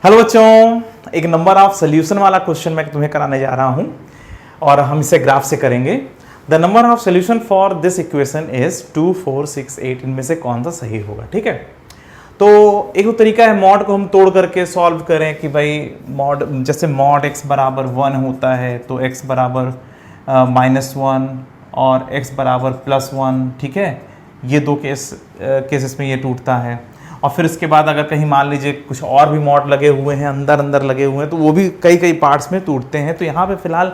Hello बच्चों, एक number of solution वाला क्वेश्चन मैं तुम्हें कराने जा रहा हूं और हम इसे ग्राफ से करेंगे। The number of solution for this equation is 2, 4, 6, 8। इनमें से कौन सा सही होगा? ठीक है, तो एक तो तरीका है मॉड को हम तोड़ करके सॉल्व करें कि भाई मॉड, जैसे मॉड x बराबर 1 होता है तो x बराबर -1 और x बराबर +1। ठीक है, ये दो केसेस में ये टूटता है। और फिर इसके बाद अगर कहीं मान लीजिए कुछ और भी मॉड लगे हुए हैं, अंदर लगे हुए हैं, तो वो भी कई पार्ट्स में टूटते हैं। तो यहाँ पे फिलहाल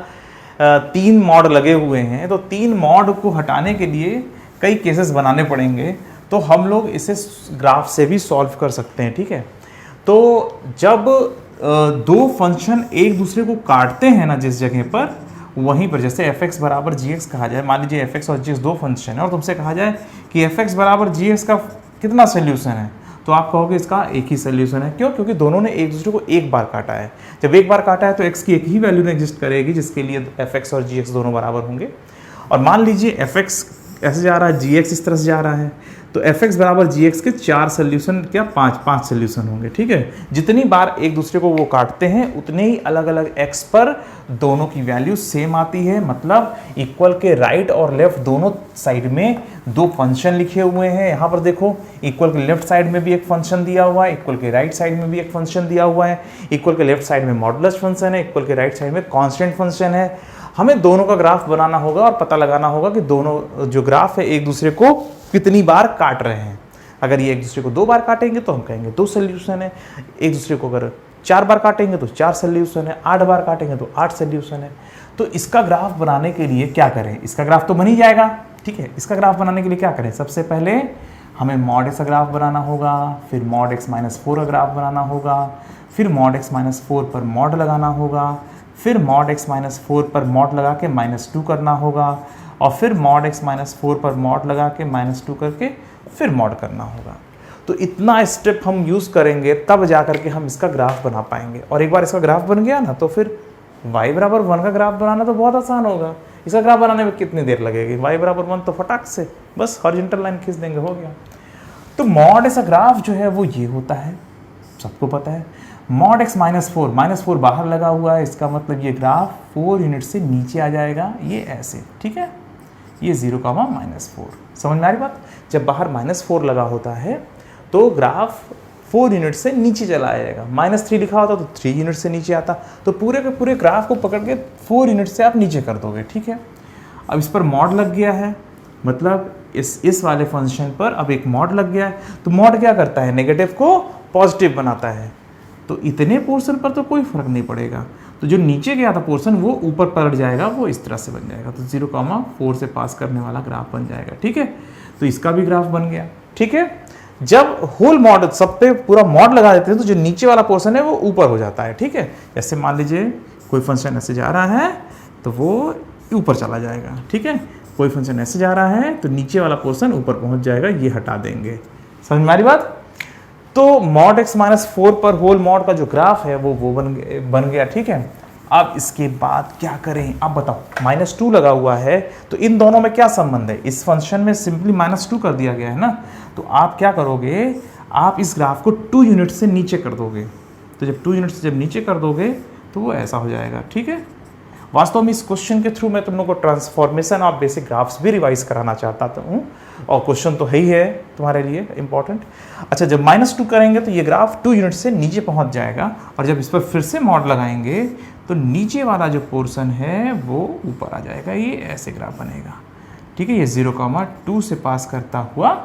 3 मॉड लगे हुए हैं, तो 3 मॉड को हटाने के लिए कई केसेस बनाने पड़ेंगे। तो हम लोग इसे ग्राफ से भी सॉल्व कर सकते हैं। ठीक है, तो जब दो फंक्शन एक दूसरे को काटते हैं ना जिस जगह पर, वहीं पर जैसे f(x) बराबर gx कहा जाए, मान लीजिए f(x) और gx दो फंक्शन है और तुमसे कहा जाए कि f(x) बराबर gx का कितना सोल्यूशन है, तो आप कहोगे इसका एक ही सोल्यूशन है। क्यों? क्योंकि दोनों ने एक दूसरे को एक बार काटा है। जब एक बार काटा है तो x की एक ही वैल्यू एग्जिस्ट करेगी जिसके लिए f(x) और gx दोनों बराबर होंगे। और मान लीजिए f(x) ऐसे जा रहा है, gx इस तरह से जा रहा है, तो f(x) बराबर gx के 4 सोल्यूशन, क्या 5 सोल्यूशन होंगे। ठीक है, जितनी बार एक दूसरे को वो काटते हैं उतने ही अलग अलग x पर दोनों की वैल्यू सेम आती है। मतलब इक्वल के राइट और लेफ्ट दोनों साइड में दो फंक्शन लिखे हुए हैं। यहाँ पर देखो, इक्वल के लेफ्ट साइड में भी एक फंक्शन दिया हुआ है, इक्वल के राइट साइड में भी एक फंक्शन दिया हुआ है। इक्वल के लेफ्ट साइड में मॉडुलस फंक्शन है, इक्वल के राइट साइड में कांस्टेंट फंक्शन है। हमें दोनों का ग्राफ बनाना होगा और पता लगाना होगा कि दोनों जो ग्राफ है एक दूसरे को कितनी बार काट रहे हैं। अगर ये एक दूसरे को 2 बार काटेंगे तो हम कहेंगे 2 सोल्यूशन है। एक दूसरे को अगर 4 बार काटेंगे तो 4 सोल्यूशन है। 8 बार काटेंगे तो 8 सोल्यूशन है। तो इसका ग्राफ बनाने के लिए क्या करें? इसका ग्राफ तो बन ही जाएगा। ठीक है, इसका ग्राफ बनाने के लिए क्या करें? सबसे पहले हमें मॉड x का ग्राफ बनाना होगा, फिर मॉड x - 4 का ग्राफ बनाना होगा, फिर मॉड x - 4 पर मॉड लगाना होगा, फिर मॉड x - 4 पर मॉड लगा के -2 करना होगा, और फिर मॉड x - 4 पर मॉड लगा के -2 करके फिर मॉड करना होगा। तो इतना स्टेप हम यूज़ करेंगे तब जा करके हम इसका ग्राफ बना पाएंगे। और एक बार इसका ग्राफ बन गया ना तो फिर y बराबर 1 का ग्राफ बनाना तो बहुत आसान होगा। इसका ग्राफ बनाने में कितनी देर लगेगी? y बराबर 1 तो फटाक से बस हॉरिजॉन्टल लाइन खींच देंगे, हो गया। तो मॉड ऐसा ग्राफ जो है वो ये होता है, सबको पता है। मॉड x - 4 बाहर लगा हुआ है, इसका मतलब ये ग्राफ 4 यूनिट से नीचे आ जाएगा, ये ऐसे। ठीक है, ये 0, -4। समझ में आ रही बात? जब बाहर -4 लगा होता है तो ग्राफ 4 यूनिट से नीचे चला आएगा। -3 लिखा होता तो 3 यूनिट से नीचे आता। तो पूरे के पूरे ग्राफ को पकड़ के 4 यूनिट से आप नीचे कर दोगे। ठीक है, अब इस पर मॉड लग गया है, मतलब इस वाले फंक्शन पर अब एक मॉड लग गया है। तो मॉड क्या करता है? नेगेटिव को पॉजिटिव बनाता है। तो इतने पोर्शन पर तो कोई फर्क नहीं पड़ेगा। तो जो नीचे गया था पोर्शन वो ऊपर पलट जाएगा, वो इस तरह से बन जाएगा। तो 0, 4 से पास करने वाला ग्राफ बन जाएगा। ठीक है, तो इसका भी ग्राफ बन गया। ठीक है, जब होल मॉड सब पे पूरा मॉड लगा देते हैं तो जो नीचे वाला पोर्शन है वो ऊपर हो जाता है। ठीक है, जैसे मान लीजिए कोई फंक्शन ऐसे जा रहा है तो वो ऊपर चला जाएगा। ठीक है, कोई फंक्शन ऐसे जा रहा है तो नीचे वाला पोर्शन ऊपर पहुंच जाएगा, ये हटा देंगे। समझ में आ रही बात? तो मॉड x - 4 पर होल मॉड का जो ग्राफ है वो बन गया। ठीक है, अब इसके बाद क्या करें? अब बताओ, -2 लगा हुआ है तो इन दोनों में क्या संबंध है? इस फंक्शन में सिंपली -2 कर दिया गया है ना, तो आप क्या करोगे? आप इस ग्राफ को 2 यूनिट से नीचे कर दोगे। तो जब 2 यूनिट से जब नीचे कर दोगे तो वो ऐसा हो जाएगा। ठीक है, वास्तव में इस क्वेश्चन के थ्रू मैं तुम लोग को ट्रांसफॉर्मेशन ऑफ बेसिक ग्राफ्स भी रिवाइज कराना चाहता हूँ, और क्वेश्चन तो है ही है तुम्हारे लिए इंपॉर्टेंट। अच्छा, जब -2 करेंगे तो ये ग्राफ 2 यूनिट से नीचे पहुँच जाएगा, और जब इस पर फिर से मॉड लगाएंगे तो नीचे वाला जो पोर्शन है वो ऊपर आ जाएगा, ये ऐसे ग्राफ बनेगा। ठीक है, ये 0, 2 से पास करता हुआ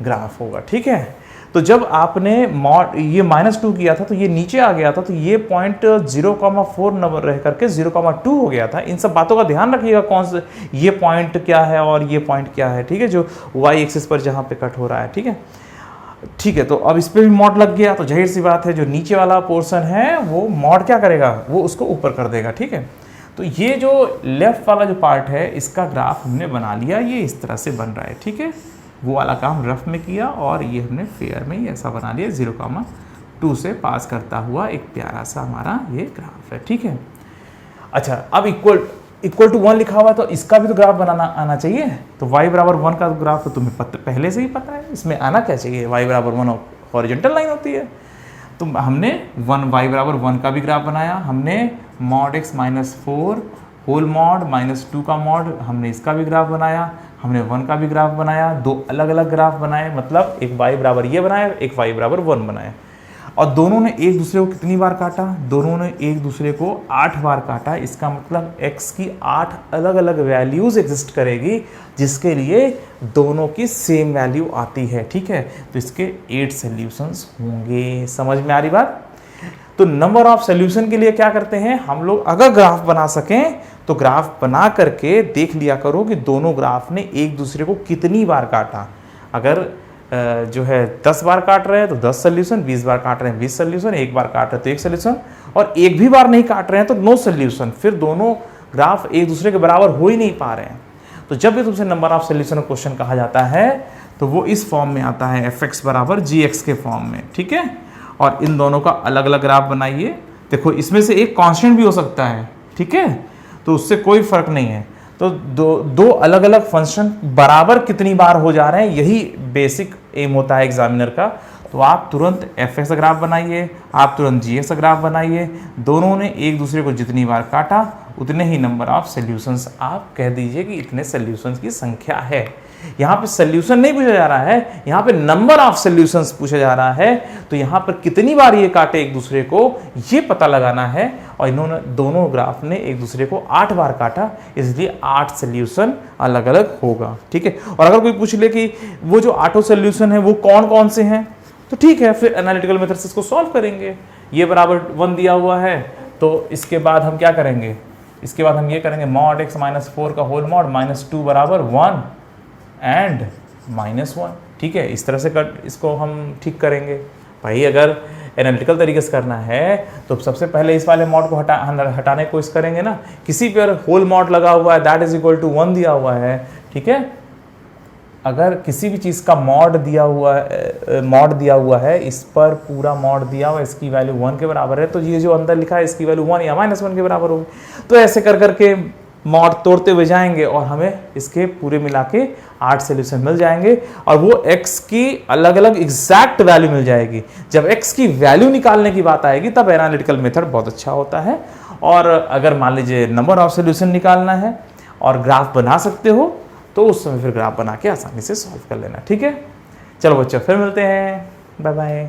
ग्राफ होगा। ठीक है, तो जब आपने मॉड ये -2 किया था तो ये नीचे आ गया था, तो ये पॉइंट 0, 4 रह करके 0, 2 हो गया था। इन सब बातों का ध्यान रखिएगा, कौन से ये पॉइंट क्या है और ये पॉइंट क्या है। ठीक है, जो y एक्सिस पर जहाँ पे कट हो रहा है। ठीक है, ठीक है, तो अब इस पर भी मॉड लग गया तो जाहिर सी बात है जो नीचे वाला पोर्शन है वो मॉड क्या करेगा? वो उसको ऊपर कर देगा। ठीक है, तो ये जो लेफ्ट वाला जो पार्ट है इसका ग्राफ हमने बना लिया, ये इस तरह से बन रहा है। ठीक है, वो वाला काम रफ में किया और ये हमने फेयर में ही ऐसा बना लिया, 0, 2 से पास करता हुआ एक प्यारा सा हमारा ये ग्राफ है। ठीक है, अच्छा, अब इक्वल टू 1 लिखा हुआ तो इसका भी तो ग्राफ बनाना आना चाहिए। तो y बराबर 1 का ग्राफ तो तुम्हें पहले से ही पता है, इसमें आना क्या चाहिए? y बराबर 1 हॉरिजॉन्टल लाइन होती है। तो हमने 1y बराबर 1 का भी ग्राफ बनाया, हमने mod x minus 4 whole mod minus 2 का मॉड, हमने इसका भी ग्राफ बनाया, हमने 1 का भी ग्राफ बनाया, दो अलग अलग ग्राफ बनाए, मतलब एक y बराबर ये बनाया, एक y बराबर 1 बनाया। और दोनों ने एक दूसरे को कितनी बार काटा? दोनों ने एक दूसरे को 8 बार काटा। इसका मतलब x की 8 अलग अलग वैल्यूज एग्जिस्ट करेगी जिसके लिए दोनों की सेम वैल्यू आती है, ठीक है। तो इसके 8 सॉल्यूशंस होंगे। समझ में आ रही बात? तो नंबर ऑफ सॉल्यूशन के लिए क्या करते हैं हम लोग, अगर ग्राफ बना सकें तो ग्राफ बना करके देख लिया करो कि दोनों ग्राफ ने एक दूसरे को कितनी बार काटा। अगर जो है 10 बार काट रहे हैं तो 10 सॉल्यूशन, 20 बार काट रहे हैं 20 सॉल्यूशन, एक बार काट रहे हैं तो 1 सॉल्यूशन, और एक भी बार नहीं काट रहे हैं तो नो सॉल्यूशन। फिर दोनों ग्राफ एक दूसरे के बराबर हो ही नहीं पा रहे हैं। तो जब भी तुमसे नंबर ऑफ सॉल्यूशन क्वेश्चन कहा जाता है तो वो इस फॉर्म में आता है, fx बराबर gx के फॉर्म में, ठीक है। और इन दोनों का अलग अलग ग्राफ बनाइए। देखो इसमें से एक कांस्टेंट भी हो सकता है, ठीक है, तो उससे कोई फर्क नहीं है। तो दो अलग अलग फंक्शन बराबर कितनी बार हो जा रहे हैं, यही बेसिक एम होता है एग्जामिनर का। तो आप तुरंत fx का ग्राफ बनाइए, आप तुरंत gx का ग्राफ बनाइए। दोनों ने एक दूसरे को जितनी बार काटा उतने ही नंबर ऑफ सॉल्यूशंस आप कह दीजिए कि इतने सॉल्यूशंस की संख्या है। यहाँ पे सॉल्यूशन नहीं पूछा जा रहा है, यहाँ पे नंबर ऑफ सॉल्यूशंस पूछा जा रहा है। तो यहाँ पर कितनी बार ये काटे एक दूसरे को ये पता लगाना है। और इन्होंने दोनों ग्राफ ने एक दूसरे को 8 बार काटा, इसलिए 8 सॉल्यूशन अलग अलग होगा, ठीक है। और अगर कोई पूछ ले कि वो जो 8 सॉल्यूशन है वो कौन कौन से हैं, तो ठीक है, फिर एनालिटिकल मेथड से इसको सॉल्व करेंगे। ये बराबर 1 दिया हुआ है तो इसके बाद हम क्या करेंगे, इसके बाद हम ये करेंगे मॉड x माइनस 4 का होल मॉड माइनस 2 बराबर 1 एंड माइनस 1, ठीक है। इस तरह से इसको हम ठीक करेंगे। भाई अगर एनालिटिकल तरीके से करना है तो सबसे पहले इस वाले मॉड को हटाने की कोशिश करेंगे ना। किसी पर होल मॉड लगा हुआ है दैट इज इक्वल टू 1 दिया हुआ है, ठीक है। अगर किसी भी चीज़ का मॉड दिया हुआ है, इस पर पूरा मॉड दिया हुआ है, इसकी वैल्यू 1 के बराबर है, तो ये जो अंदर लिखा है इसकी वैल्यू 1 या माइनस 1 के बराबर होगी। तो ऐसे कर करके मॉड तोड़ते हुए जाएंगे और हमें इसके पूरे मिला के 8 सॉल्यूशन मिल जाएंगे। और वो x की अलग अलग एग्जैक्ट वैल्यू मिल जाएगी। जब x की वैल्यू निकालने की बात आएगी तब एनालिटिकल मेथड बहुत अच्छा होता है। और अगर मान लीजिए नंबर ऑफ सॉल्यूशन निकालना है और ग्राफ बना सकते हो तो उस समय फिर ग्राफ बना के आसानी से सॉल्व कर लेना, ठीक है। चलो बच्चों फिर मिलते हैं, बाय बाय।